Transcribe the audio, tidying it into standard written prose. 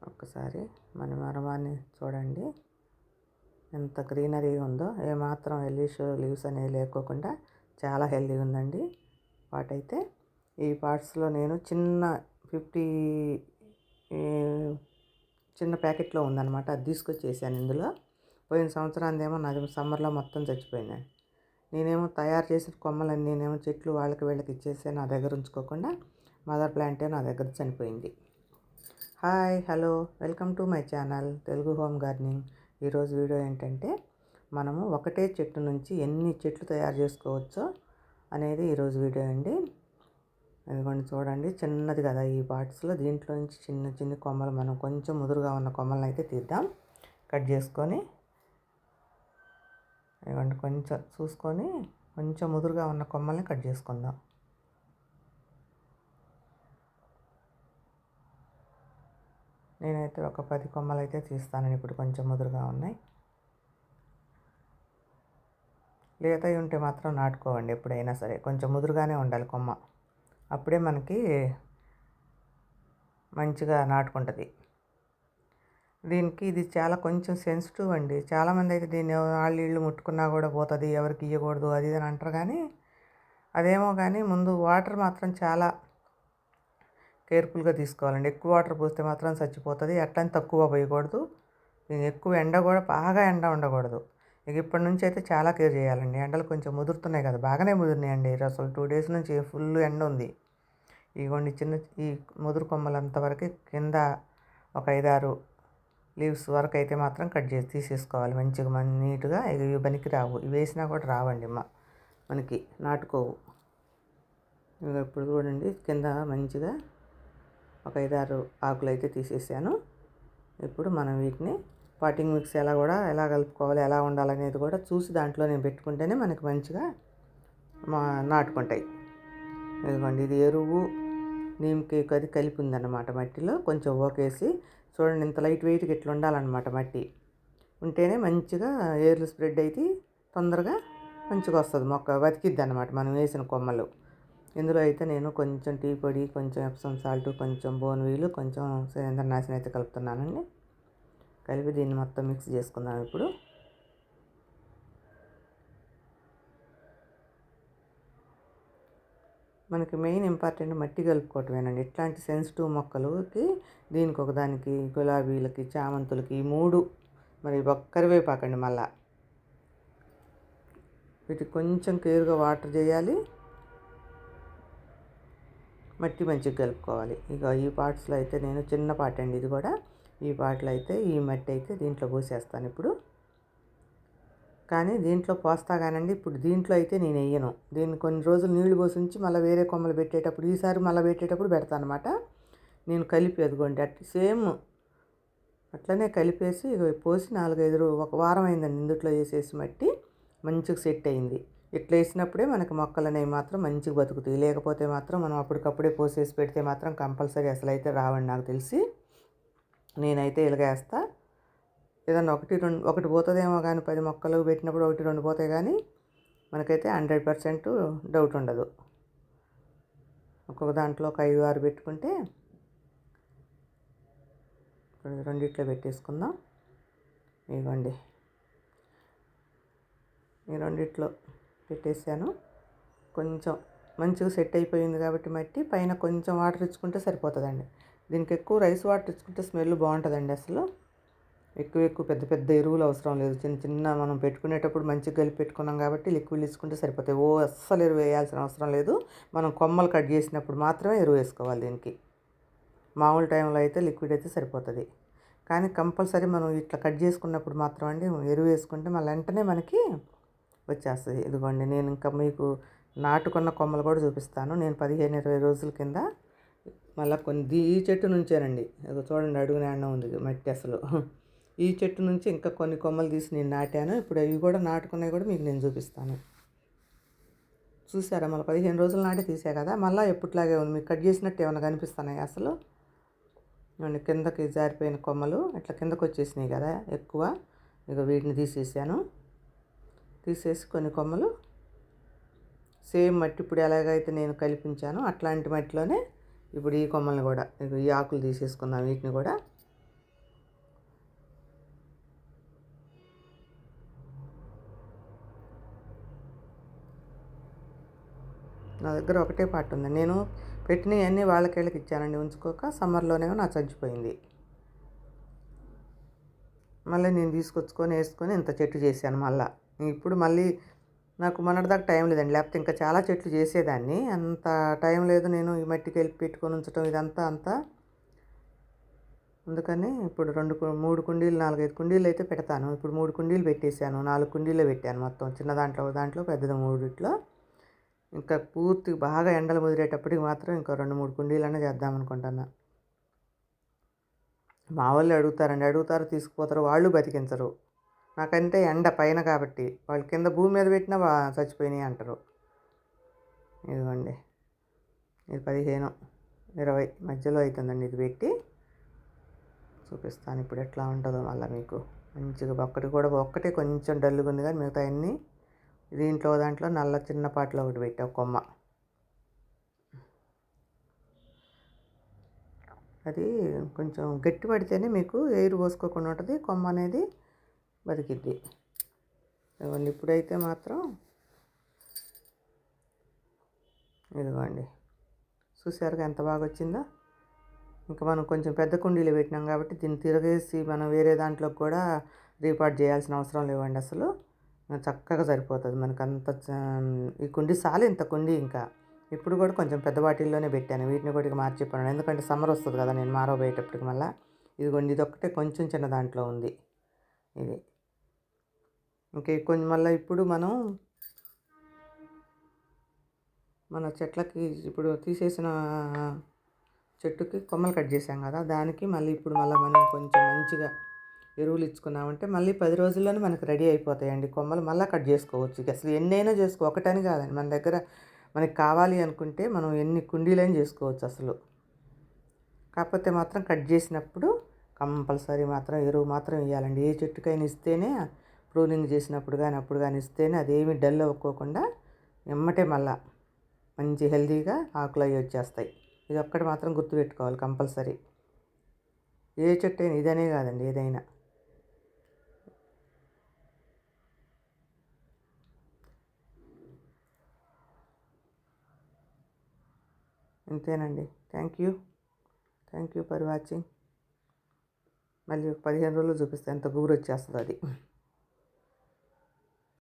ఒక్కసారి మన మరమాన్ని చూడండి, ఎంత గ్రీనరీగా ఉందో. ఏమాత్రం లీవ్స్ అనేవి లేకోకుండా చాలా హెల్దీగా ఉందండి వాటైతే. ఈ పాట్స్లో నేను చిన్న 50 చిన్న ప్యాకెట్లో ఉందన్నమాట, అది తీసుకొచ్చేసాను. ఇందులో పోయిన సంవత్సరానిదేమో నాది సమ్మర్లో మొత్తం చచ్చిపోయినాయి. నేనేమో తయారు చేసిన కొమ్మలన్నీ నేనేమో చెట్లు వాళ్ళకి వీళ్ళకి ఇచ్చేసి నా దగ్గర ఉంచుకోకుండా మదర్ ప్లాంటే నా దగ్గర చనిపోయింది. Hi, hello, welcome to my channel Telugu home gardening. ఈరోజు వీడియో ఏంటంటే, మనము ఒకటే చెట్టు నుంచి ఎన్ని చెట్లు తయారు చేసుకోవచ్చో అనేది ఈరోజు వీడియో అండి. ఇదిగోండి చూడండి, చిన్నది కదా ఈ పార్ట్స్లో. దీంట్లో నుంచి చిన్న చిన్న కొమ్మలు, మనం కొంచెం ముదురుగా ఉన్న కొమ్మలను అయితే తీద్దాం. కట్ చేసుకొని ఇదిగోండి, కొంచెం చూసుకొని కొంచెం ముదురుగా ఉన్న కొమ్మల్ని కట్ చేసుకుందాం. నేనైతే ఒక 10 కొమ్మలు అయితే తీస్తాను. ఇప్పుడు కొంచెం ముదురుగా ఉన్నాయి. లేతవి ఉంటే మాత్రం నాటుకోవండి ఎప్పుడైనా సరే, కొంచెం ముదురుగానే ఉండాలి కొమ్మ, అప్పుడే మనకి మంచిగా నాటుకుంటుంది. దీనికి ఇది చాలా కొంచెం సెన్సిటివ్ అండి. చాలామంది అయితే దీన్ని వాళ్ళు ఇళ్ళు ముట్టుకున్నా కూడా పోతుంది, ఎవరికి ఇవ్వకూడదు అది అని అంటారు. కానీ అదేమో కానీ ముందు వాటర్ మాత్రం చాలా కేర్ఫుల్గా తీసుకోవాలండి. ఎక్కువ వాటర్ పోస్తే మాత్రం చచ్చిపోతుంది. అట్లని తక్కువ పోయకూడదు. ఎక్కువ ఎండ కూడా, బాగా ఎండ ఉండకూడదు. ఇక ఇప్పటి నుంచి అయితే చాలా కేర్ చేయాలండి. ఎండలు కొంచెం ముదురుతున్నాయి కదా, బాగానే ముదిరినాయండి. అసలు 2 days నుంచి ఫుల్ ఎండ ఉంది. ఇగోండి ఈ ముదురు కొమ్మలంతవరకు కింద ఒక 5-6 లీవ్స్ వరకు అయితే మాత్రం కట్ చేసి తీసేసుకోవాలి మంచిగా నీట్గా. ఇవి పనికి రావు, ఇవి వేసినా కూడా రావండి మనకి, నాటుకోవు. ఇక ఇప్పుడు చూడండి, కింద మంచిగా ఒక 5-6 ఆకులు అయితే తీసేసాను. ఇప్పుడు మనం వీటిని పాటింగ్ మిక్స్ ఎలా కలుపుకోవాలి, ఎలా ఉండాలనేది కూడా చూసి దాంట్లో నేను పెట్టుకుంటేనే మనకి మంచిగా నాటుకుంటాయి. ఇదిగోండి, ఇది ఎరువు నీమ్ కేక్ అది కలిపి ఉందన్నమాట మట్టిలో. కొంచెం ఓకేసి చూడండి, ఇంత లైట్ వెయిట్గా ఇట్లా ఉండాలన్నమాట మట్టి ఉంటేనే మంచిగా ఏర్లు స్ప్రెడ్ అయితే తొందరగా మంచిగా వస్తుంది, మొక్క బతికిద్ది అన్నమాట మనం వేసిన కొమ్మలు. ఇందులో అయితే నేను కొంచెం టీ పొడి, కొంచెం ఎప్సమ్ సాల్ట్, కొంచెం బోన్వీలు, కొంచెం సేంద్రనాశనం అయితే కలుపుతున్నానండి. కలిపి దీన్ని మొత్తం మిక్స్ చేసుకుందాం. ఇప్పుడు మనకి మెయిన్ ఇంపార్టెంట్ మట్టి కలుపుకోవటమేనండి. ఇట్లాంటి సెన్సిటివ్ మొక్కలకి, దీనికి ఒకదానికి, గులాబీలకి, చామంతులకి, ఈ 3, మరి కరివేపాకండి. మళ్ళా వీటికి కొంచెం కేర్గా వాటర్ చేయాలి, మట్టి మంచిగా కలుపుకోవాలి. ఇక ఈ పార్ట్స్లో అయితే నేను చిన్న పాట్ అండి ఇది కూడా. ఈ పాటలో అయితే ఈ మట్టి అయితే దీంట్లో పోసేస్తాను ఇప్పుడు. కానీ దీంట్లో పోస్తా కానండి, ఇప్పుడు దీంట్లో అయితే నేను వేయను. దీన్ని కొన్ని రోజులు నీళ్లు పోసి ఉంచి మళ్ళీ వేరే కొమ్మలు పెట్టేటప్పుడు, ఈసారి మళ్ళీ పెట్టేటప్పుడు పెడతాను అనమాట. నేను కలిపి అదిగోండి సేమ్ అట్లనే కలిపేసి పోసి 4-5 ఒక వారం అయిందండి ఇందుట్లో వేసేసి మట్టి మంచిగా సెట్ అయింది. ఇట్లా వేసినప్పుడే మనకి మొక్కలు అనేవి మాత్రం మంచిగా బతుకుతాయి. లేకపోతే మాత్రం మనం అప్పటికప్పుడే పోసేసి పెడితే మాత్రం కంపల్సరీ అసలు అయితే రావండి నాకు తెలిసి. నేనైతే ఇలాగేస్తా. ఏదన్నా ఒకటి పోతుందేమో కానీ 10 మొక్కలు పెట్టినప్పుడు 1-2 పోతాయి, కానీ మనకైతే 100% డౌట్ ఉండదు. ఒక్కొక్క దాంట్లో ఒక 5-6 పెట్టుకుంటే రెండిట్లో పెట్టేసుకుందాం. ఇవ్వండి, ఈ రెండిట్లో పెట్టేసాను. కొంచెం మంచిగా సెట్ అయిపోయింది కాబట్టి మట్టి పైన కొంచెం వాటర్ ఇచ్చుకుంటే సరిపోతుందండి. దీనికి ఎక్కువ రైస్ వాటర్ ఇచ్చుకుంటే స్మెల్ బాగుంటుందండి. అసలు ఎక్కువ పెద్ద పెద్ద ఎరువులు అవసరం లేదు. చిన్న చిన్న మనం పెట్టుకునేటప్పుడు మంచిగా కలిపి పెట్టుకున్నాం కాబట్టి లిక్విడ్ ఇచ్చుకుంటే సరిపోతాయి. అస్సలు ఎరువు వేయాల్సిన అవసరం లేదు. మనం కొమ్మలు కట్ చేసినప్పుడు మాత్రమే ఎరువు వేసుకోవాలి. దీనికి మామూలు టైంలో అయితే లిక్విడ్ అయితే సరిపోతుంది. కానీ కంపల్సరీ మనం ఇట్లా కట్ చేసుకున్నప్పుడు మాత్రం అండి ఎరువు వేసుకుంటే మళ్ళీ వెంటనే మనకి వచ్చేస్తుంది. ఇదిగోండి, నేను ఇంకా మీకు నాటుకున్న కొమ్మలు కూడా చూపిస్తాను. నేను 15-20 రోజుల కింద మళ్ళీ ఈ చెట్టు నుంచేనండి, చూడండి అడుగునే అన్నం ఉంది మట్టి. అసలు ఈ చెట్టు నుంచి ఇంకా కొన్ని కొమ్మలు తీసి నేను నాటాను. ఇప్పుడు అవి కూడా నాటుకున్నవి కూడా మీకు నేను చూపిస్తాను. చూసారా, మళ్ళీ 15 రోజులు నాటే తీసా కదా, మళ్ళీ ఎప్పట్లాగే ఉంది. మీకు కట్ చేసినట్టు ఏమైనా కనిపిస్తున్నాయి అసలు? కిందకి జారిపోయిన కొమ్మలు ఇట్లా కిందకు వచ్చేసినాయి కదా ఎక్కువ. ఇక వీటిని తీసేసి కొన్ని కొమ్మలు సేమ్ మట్టి ఇప్పుడు ఎలాగైతే నేను కల్పించానో అట్లాంటి మట్టిలోనే ఇప్పుడు ఈ కొమ్మల్ని కూడా ఈ ఆకులు తీసేసుకుందాం. వీటిని కూడా నా దగ్గర ఒకటే పార్ట్ ఉంది. నేను పెట్టినవన్నీ వాళ్ళకేళ్ళకి ఇచ్చానండి ఉంచుకోక. సమ్మర్‌లోనేమో నాది చచ్చిపోయింది. మళ్ళీ నేను తీసుకొచ్చుకొని వేసుకొని ఇంత చెట్టు చేశాను మళ్ళా. ఇప్పుడు మళ్ళీ నాకు మొన్నటిదాకా టైం లేదండి. లేకపోతే ఇంకా చాలా చెట్లు చేసేదాన్ని. అంత టైం లేదు. నేను ఈ మట్టికెళ్ళి పెట్టుకొని ఉంచడం ఇదంతా అంతా. అందుకని ఇప్పుడు 3 కుండీలు, 4, 5 కుండీలు అయితే పెడతాను. ఇప్పుడు 3 కుండీలు పెట్టేశాను. 4 కుండీల్లో పెట్టాను మొత్తం. చిన్న దాంట్లో ఒక దాంట్లో, పెద్దది మూడిట్లో. ఇంకా పూర్తి బాగా ఎండలు ముదిరేటప్పటికి మాత్రం ఇంకో 2, 3 కుండీలన్నా చేద్దామనుకుంటున్నా. మా వాళ్ళు అడుగుతారండి. అడుగుతారు, తీసుకుపోతారు. వాళ్ళు బతికించరు. నాకంటే ఎండ పైన కాబట్టి. వాళ్ళు కింద భూమి మీద పెట్టినా చచ్చిపోయినాయి అంటారు. ఇదిగోండి. ఇది 15, 20 మధ్యలో అవుతుందండి ఇది పెట్టి. చూపిస్తాను ఇప్పుడు ఎట్లా ఉంటుందో మళ్ళీ మీకు. మంచిగా ఒక్కటే కొంచెం డల్లుగా ఉంది కానీ మిగతా అన్నీ దాంట్లో నల్ల చిన్న పాటలో ఒకటి పెట్టా కొమ్మ. అది కొంచెం గట్టి పడితేనే మీకు ఎయిర్ పోసుకోకుండా ఉంటుంది. కొమ్మ అనేది బతికిద్ది. ఇప్పుడైతే మాత్రం ఇదిగోండి, చూసారుగా ఎంత బాగా వచ్చిందో. ఇంకా మనం కొంచెం పెద్ద కుండీలు పెట్టినాం కాబట్టి దీన్ని తిరగేసి మనం వేరే దాంట్లోకి కూడా రీపాట్ చేయాల్సిన అవసరం లేవండి. అసలు చక్కగా సరిపోతుంది మనకు. ఈ కుండీ ఇంత కుండీ. ఇంకా ఇప్పుడు కూడా కొంచెం పెద్ద వాటిల్లోనే పెట్టాను. వీటిని కూడా ఇక మార్చిపోయాను. ఎందుకంటే సమ్మర్ వస్తుంది కదా, నేను మారబోయేటప్పటికి మళ్ళీ. ఇదిగోండి, ఇదొక్కటే కొంచెం చిన్న దాంట్లో ఉంది ఇది. ఇంకా కొంచెం మళ్ళీ ఇప్పుడు మన చెట్లకి ఇప్పుడు తీసేసిన చెట్టుకి కొమ్మలు కట్ చేసాం కదా, దానికి మళ్ళీ ఇప్పుడు మనం కొంచెం మంచిగా ఎరువులు ఇచ్చుకున్నామంటే మళ్ళీ 10 రోజుల్లోనే మనకు రెడీ అయిపోతాయండి కొమ్మలు. మళ్ళీ కట్ చేసుకోవచ్చు. ఇక అసలు ఎన్నైనా ఒకటని కాదండి, మన దగ్గర మనకి కావాలి అనుకుంటే మనం ఎన్ని కుండీలైనా చేసుకోవచ్చు అసలు. కాకపోతే మాత్రం కట్ చేసినప్పుడు కంపల్సరీ మాత్రం ఎరువు మాత్రం వేయాలండి. ఏ చెట్టుకైనా ఇస్తేనే, ప్రూనింగ్ చేసినప్పుడు కానీ అప్పుడు కానీ ఇస్తేనే అదేమి డల్ అవ్వకోకుండా ఎమ్మటే మళ్ళా మంచి హెల్తీగా ఆకులు అవి వచ్చేస్తాయి. ఇది ఒక్కటి మాత్రం గుర్తుపెట్టుకోవాలి కంపల్సరీ. ఏ చెట్టు అయినా, ఇదనే కాదండి, ఏదైనా. అంతేనండి. Thank you for watching. మళ్ళీ 15 రోజులు చూపిస్తే ఎంత గుబురు వచ్చేస్తుంది అది.